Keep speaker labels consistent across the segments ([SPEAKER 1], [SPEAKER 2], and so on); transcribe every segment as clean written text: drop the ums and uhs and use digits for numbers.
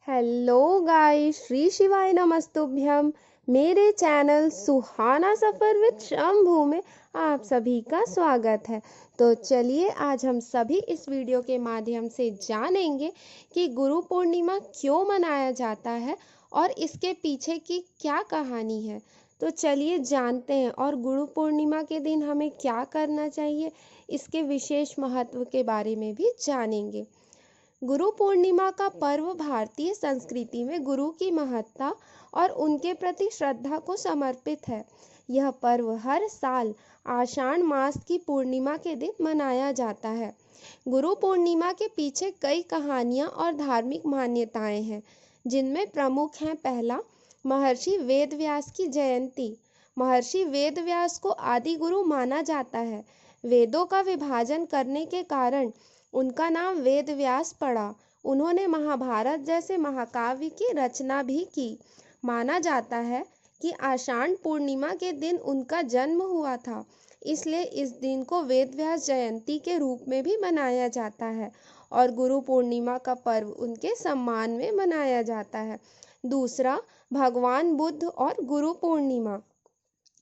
[SPEAKER 1] Hello guys, Shri शिवाय नमस्तुभ्यम। मेरे channel Suhana suffer with Shambhu में आप सभी का स्वागत है। तो चलिए आज हम सभी इस वीडियो के माध्यम से जानेंगे कि गुरु पूर्णिमा क्यों मनाया जाता है और इसके पीछे की क्या कहानी है। तो चलिए जानते हैं और गुरु पूर्णिमा के दिन हमें क्या करना चाहिए, इसके विशेष महत्व के बारे में भी जानेंगे। गुरु पूर्णिमा का पर्व भारतीय संस्कृति में गुरु की महत्ता और उनके प्रति श्रद्धा को समर्पित है। यह पर्व हर साल आषाढ़ मास की पूर्णिमा के दिन मनाया जाता है। गुरु पूर्णिमा के पीछे कई कहानियाँ और धार्मिक मान्यताएं हैं, जिनमें प्रमुख हैं पहला, महर्षि वेदव्यास की जयंती। महर्षि वेदव्यास को आदि गुरु माना जाता है। वेदों का विभाजन करने के कारण उनका नाम वेद व्यास पड़ा। उन्होंने महाभारत जैसे महाकाव्य की रचना भी की। माना जाता है कि आषाढ़ पूर्णिमा के दिन उनका जन्म हुआ था, इसलिए इस दिन को वेद व्यास जयंती के रूप में भी मनाया जाता है और गुरु पूर्णिमा का पर्व उनके सम्मान में मनाया जाता है। दूसरा, भगवान बुद्ध और गुरु पूर्णिमा।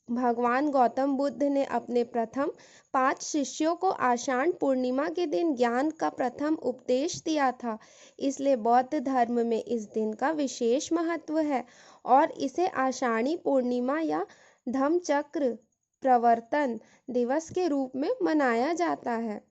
[SPEAKER 1] भगवान गौतम बुद्ध ने अपने प्रथम 5 शिष्यों को आषाढ़ पूर्णिमा के दिन ज्ञान का प्रथम उपदेश दिया था। इसलिए बौद्ध धर्म में इस दिन का विशेष महत्व है और इसे आषाढ़ी पूर्णिमा या धम्मचक्र प्रवर्तन दिवस के रूप में मनाया जाता है।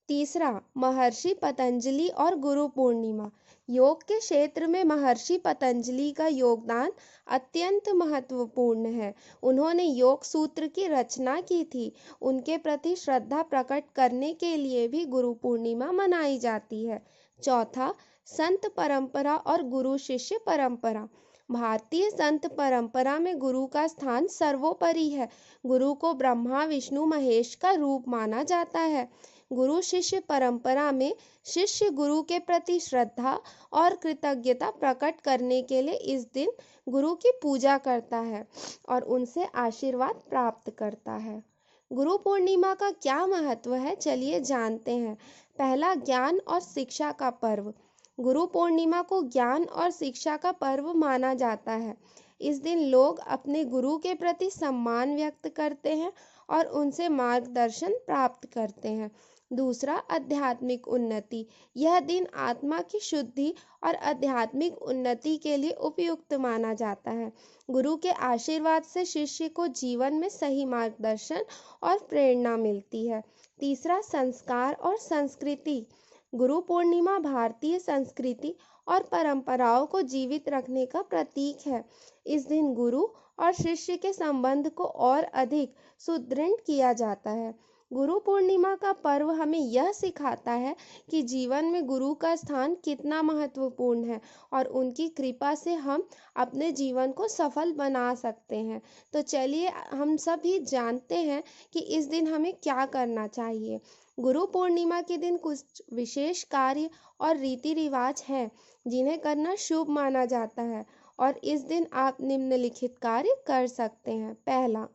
[SPEAKER 1] तीसरा, महर्षि पतंजलि और गुरु पूर्णिमा। योग के क्षेत्र में महर्षि पतंजलि का योगदान अत्यंत महत्वपूर्ण है। उन्होंने योग सूत्र की रचना की थी। उनके प्रति श्रद्धा प्रकट करने के लिए भी गुरु पूर्णिमा मनाई जाती है। चौथा, संत परंपरा और गुरु शिष्य परंपरा। भारतीय संत परंपरा में गुरु का स्थान सर्वोपरि है। गुरु को ब्रह्मा विष्णु महेश का रूप माना जाता है। गुरु शिष्य परंपरा में शिष्य गुरु के प्रति श्रद्धा और कृतज्ञता प्रकट करने के लिए इस दिन गुरु की पूजा करता है और उनसे आशीर्वाद प्राप्त करता है। गुरु पूर्णिमा का क्या महत्व है, चलिए जानते हैं। पहला, ज्ञान और शिक्षा का पर्व। गुरु पूर्णिमा को ज्ञान और शिक्षा का पर्व माना जाता है। इस दिन लोग अपने गुरु के प्रति सम्मान व्यक्त करते हैं और उनसे मार्गदर्शन प्राप्त करते हैं। दूसरा, आध्यात्मिक उन्नति। यह दिन आत्मा की शुद्धि और आध्यात्मिक उन्नति के लिए उपयुक्त माना जाता है। गुरु के आशीर्वाद से शिष्य को जीवन में सही मार्गदर्शन और प्रेरणा मिलती है। तीसरा, संस्कार और संस्कृति। गुरु पूर्णिमा भारतीय संस्कृति और परंपराओं को जीवित रखने का प्रतीक है। इस दिन गुरु और शिष्य के संबंध को और अधिक सुदृढ़ किया जाता है। गुरु पूर्णिमा का पर्व हमें यह सिखाता है कि जीवन में गुरु का स्थान कितना महत्वपूर्ण है और उनकी कृपा से हम अपने जीवन को सफल बना सकते हैं। तो चलिए हम सभी जानते हैं कि इस दिन हमें क्या करना चाहिए। गुरु पूर्णिमा के दिन कुछ विशेष कार्य और रीति रिवाज हैं जिन्हें करना शुभ माना जाता है और इस दिन आप निम्नलिखित कार्य कर सकते हैं। पहला,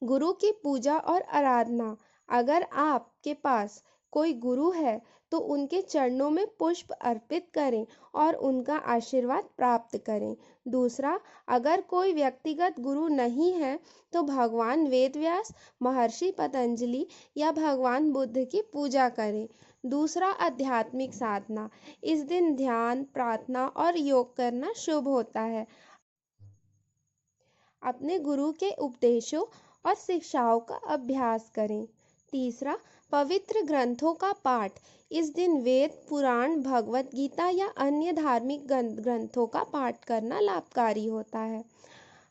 [SPEAKER 1] गुरु की पूजा और आराधना। अगर आपके पास कोई गुरु है तो उनके चरणों में पुष्प अर्पित करें और उनका आशीर्वाद प्राप्त करें। दूसरा, अगर कोई व्यक्तिगत गुरु नहीं है तो भगवान वेदव्यास, महर्षि पतंजलि या भगवान बुद्ध की पूजा करें। दूसरा, आध्यात्मिक साधना। इस दिन ध्यान, प्रार्थना और योग करना शुभ होता है। अपने गुरु के उपदेशों और शिक्षाओं का अभ्यास करें। तीसरा, पवित्र ग्रंथों का पाठ। इस दिन वेद, पुराण, भगवत गीता या अन्य धार्मिक ग्रंथों का पाठ करना लाभकारी होता है।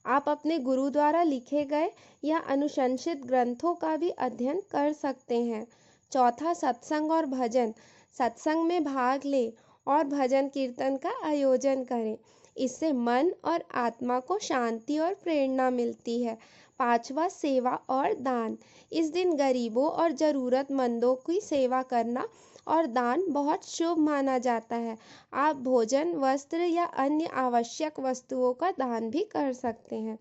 [SPEAKER 1] आप अपने गुरु द्वारा लिखे गए या अनुशंसित ग्रंथों का भी अध्ययन कर सकते हैं। चौथा, सत्संग और भजन। सत्संग में भाग लें और भजन कीर्तन का आयोजन करें। इससे मन और आत्मा को शांति और प्रेरणा मिलती है। पांचवा, सेवा और दान। इस दिन गरीबों और ज़रूरतमंदों की सेवा करना और दान बहुत शुभ माना जाता है। आप भोजन, वस्त्र या अन्य आवश्यक वस्तुओं का दान भी कर सकते हैं।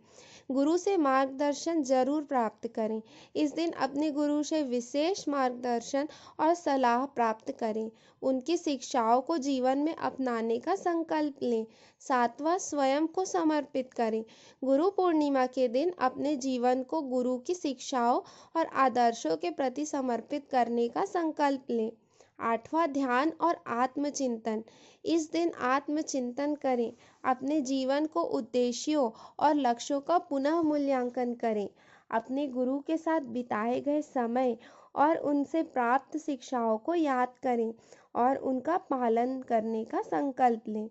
[SPEAKER 1] गुरु से मार्गदर्शन जरूर प्राप्त करें। इस दिन अपने गुरु से विशेष मार्गदर्शन और सलाह प्राप्त करें। उनकी शिक्षाओं को जीवन में अपनाने का संकल्प लें। सातवां, स्वयं को समर्पित करें। गुरु पूर्णिमा के दिन अपने जीवन को गुरु की शिक्षाओं और आदर्शों के प्रति समर्पित करने का संकल्प लें। आठवां, ध्यान और आत्मचिंतन। इस दिन आत्मचिंतन करें। अपने जीवन को उद्देश्यों और लक्ष्यों का पुनः मूल्यांकन करें। अपने गुरु के साथ बिताए गए समय और उनसे प्राप्त शिक्षाओं को याद करें और उनका पालन करने का संकल्प लें।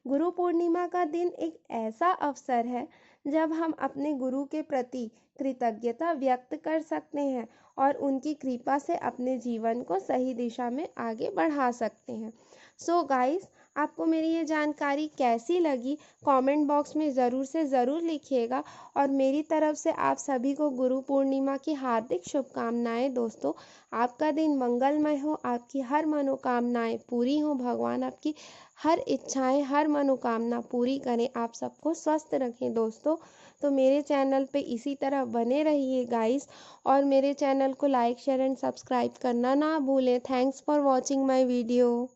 [SPEAKER 1] गुरु पूर्णिमा का दिन एक ऐसा अवसर है जब हम अपने गुरु के प्रति कृतज्ञता व्यक्त कर सकते हैं और उनकी कृपा से अपने जीवन को सही दिशा में आगे बढ़ा सकते हैं। सो गाइस, आपको मेरी ये जानकारी कैसी लगी कमेंट बॉक्स में ज़रूर से ज़रूर लिखिएगा और मेरी तरफ से आप सभी को गुरु पूर्णिमा की हार्दिक शुभकामनाएं। दोस्तों, आपका दिन मंगलमय हो, आपकी हर मनोकामनाएं पूरी हो, भगवान आपकी हर इच्छाएं, हर मनोकामना पूरी करें, आप सबको स्वस्थ रखें। दोस्तों, तो मेरे चैनल पे इसी तरह बने रहिए गाइस और मेरे चैनल को लाइक शेयर एंड सब्सक्राइब करना ना भूलें। Thanks for watching my video.